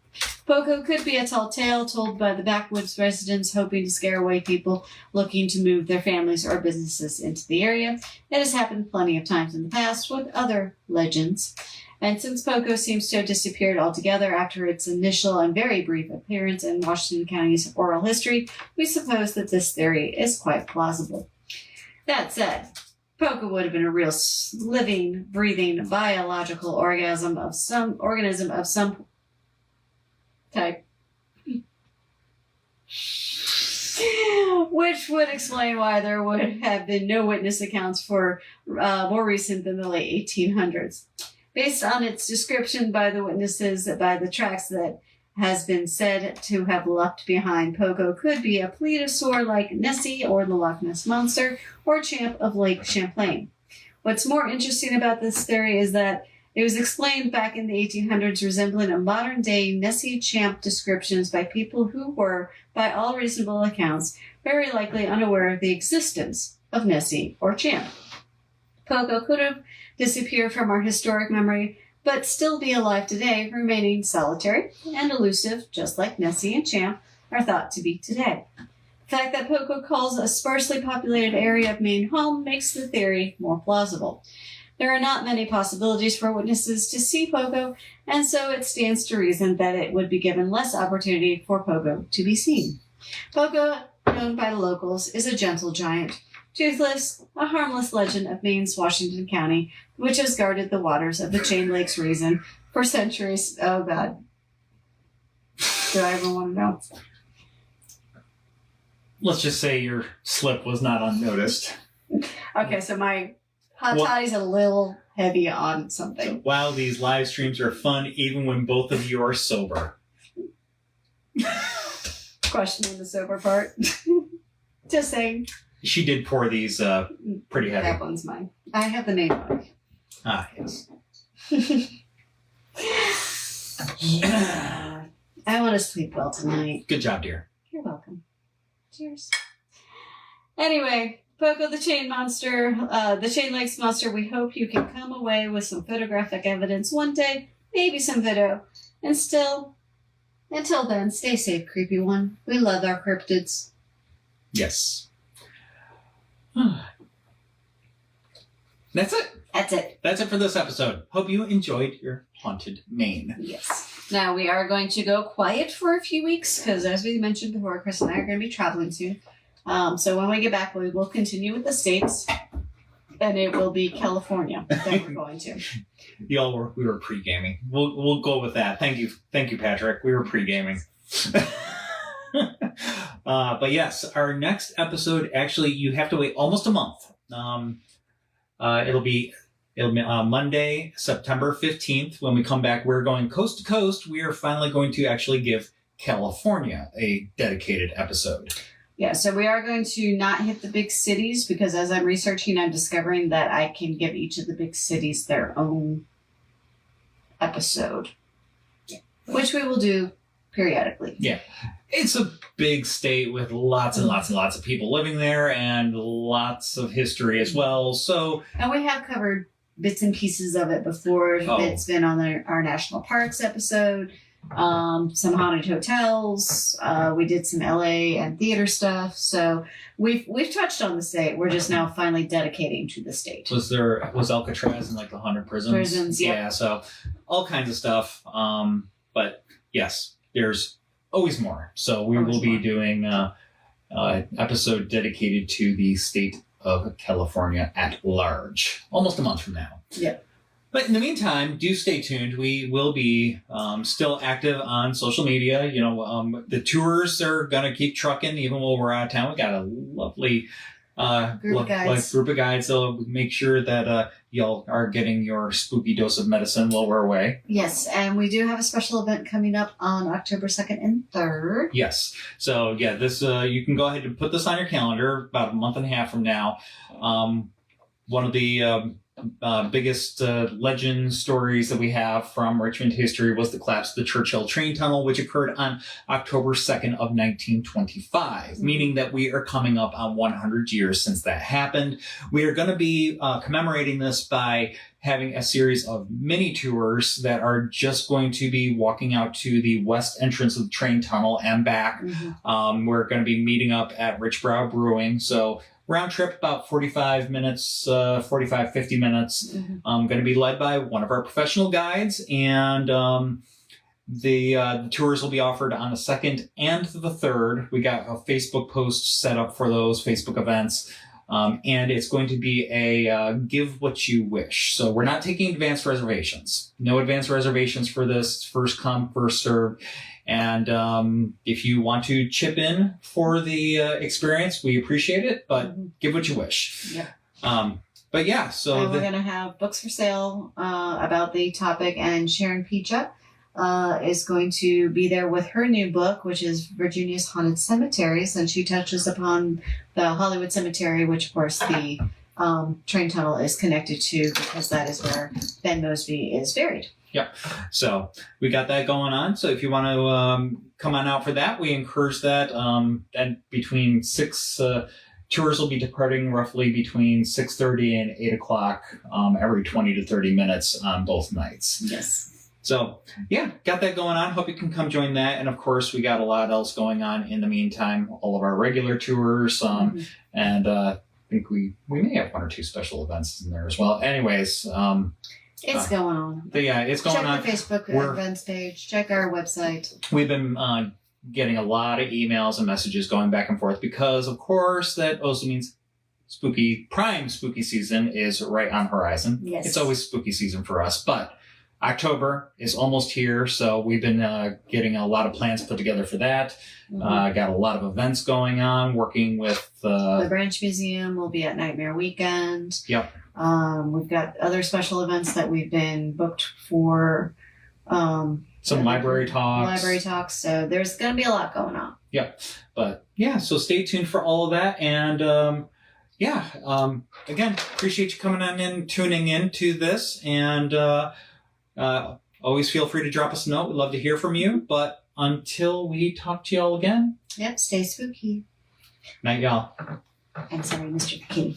Poco could be a tall tale told by the backwoods residents hoping to scare away people looking to move their families or businesses into the area. It has happened plenty of times in the past with other legends. And since Poco seems to have disappeared altogether after its initial and very brief appearance in Washington County's oral history, we suppose that this theory is quite plausible. That said, Poco would have been a real living, breathing, biological organism of some type. Which would explain why there would have been no witness accounts for more recent than the late 1800s. Based on its description by the witnesses, by the tracks that has been said to have left behind, Poco could be a plesiosaur like Nessie or the Loch Ness Monster or Champ of Lake Champlain. What's more interesting about this theory is that it was explained back in the 1800s resembling a modern-day Nessie Champ descriptions by people who were, by all reasonable accounts, very likely unaware of the existence of Nessie or Champ. Poco could have disappeared from our historic memory, but still be alive today, remaining solitary and elusive, just like Nessie and Champ are thought to be today. The fact that Poco calls a sparsely populated area of Maine home makes the theory more plausible. There are not many possibilities for witnesses to see Poco, and so it stands to reason that it would be given less opportunity for Poco to be seen. Poco, known by the locals, is a gentle giant, toothless, a harmless legend of Maine's Washington County, which has guarded the waters of the Chain Lakes region for centuries. Oh, God. Do I ever want to know? Let's just say your slip was not unnoticed. Okay, so my hot toddy's a little heavy on something. Wow, these live streams are fun even when both of you are sober. Questioning the sober part. Just saying. She did pour these pretty heavy. That one's mine. I have the main one. Ah, yes. I want to sleep well tonight. Good job, dear. You're welcome. Cheers. Anyway, Poco the Chain Monster, the Chain Lakes Monster, we hope you can come away with some photographic evidence one day, maybe some video. And still, until then, stay safe, creepy one. We love our cryptids. Yes. That's it. That's it. That's it for this episode. Hope you enjoyed your haunted Maine. Yes. Now we are going to go quiet for a few weeks because, as we mentioned before, Chris and I are going to be traveling soon. So when we get back, we will continue with the states, and it will be California that we're going to. We were pre-gaming. We'll go with that. Thank you, Patrick. We were pre-gaming. But yes, our next episode, actually, you have to wait almost a month. It'll be Monday, September 15th. When we come back, we're going coast to coast. We are finally going to actually give California a dedicated episode. Yeah, so we are going to not hit the big cities because as I'm researching, I'm discovering that I can give each of the big cities their own episode, which we will do periodically. Yeah. It's a big state with lots and lots and lots of people living there and lots of history as well. So, and we have covered bits and pieces of it before. It's been on our national parks episode, some haunted hotels. We did some LA and theater stuff. So we've touched on the state. We're just now finally dedicating to the state. Was Alcatraz in like the 100 prisons? Prisons, yeah. Yeah. So all kinds of stuff. But yes, there's always more. So we will be doing an episode dedicated to the state of California at large, almost a month from now. Yeah. But in the meantime, do stay tuned. We will be still active on social media. The tours are going to keep trucking even while we're out of town. We got a lovely Group of guides. like group of guides. So make sure that y'all are getting your spooky dose of medicine while we're away. Yes, and we do have a special event coming up on October 2nd and 3rd. Yes. So yeah, this you can go ahead and put this on your calendar about a month and a half from now. One of the biggest legend stories that we have from Richmond history was the collapse of the Churchill train tunnel, which occurred on October 2nd of 1925, meaning that we are coming up on 100 years since that happened. We are going to be commemorating this by having a series of mini tours that are just going to be walking out to the west entrance of the train tunnel and back. We're going to be meeting up at Richbrow Brewing. So round trip about 45 minutes, 50 minutes. Going to be led by one of our professional guides, and the tours will be offered on the 2nd and the 3rd. We got a Facebook post set up for those Facebook events, and it's going to be a give what you wish. So we're not taking advanced reservations. No advanced reservations for this. First come, first served. And if you want to chip in for the experience, we appreciate it, but give what you wish. Yeah. But yeah, so we're going to have books for sale about the topic, and Sharon Picha is going to be there with her new book, which is Virginia's Haunted Cemeteries, and she touches upon the Hollywood Cemetery, which of course the train tunnel is connected to, because that is where Ben Mosby is buried. Yep. So we got that going on. So if you want to come on out for that, we encourage that. And between tours will be departing roughly between 6:30 and 8 o'clock every 20 to 30 minutes on both nights. Yes. So yeah, got that going on. Hope you can come join that. And of course, we got a lot else going on in the meantime. All of our regular tours, and I think we may have one or two special events in there as well. Anyways. It's going on. But yeah, it's going on. Check the Facebook events page. Check our website. We've been getting a lot of emails and messages going back and forth because, of course, that also means prime spooky season is right on the horizon. Yes. It's always spooky season for us, but October is almost here, so we've been getting a lot of plans put together for that. Got a lot of events going on, working with the Branch Museum will be at Nightmare Weekend. Yep. We've got other special events that we've been booked for. Some library talks. So there's going to be a lot going on. Yep. But yeah, so stay tuned for all of that. And again, appreciate you coming on in, tuning in to this. And always feel free to drop us a note. We'd love to hear from you. But until we talk to y'all again. Yep. Stay spooky. Night, y'all. I'm sorry, Mr. Kitty.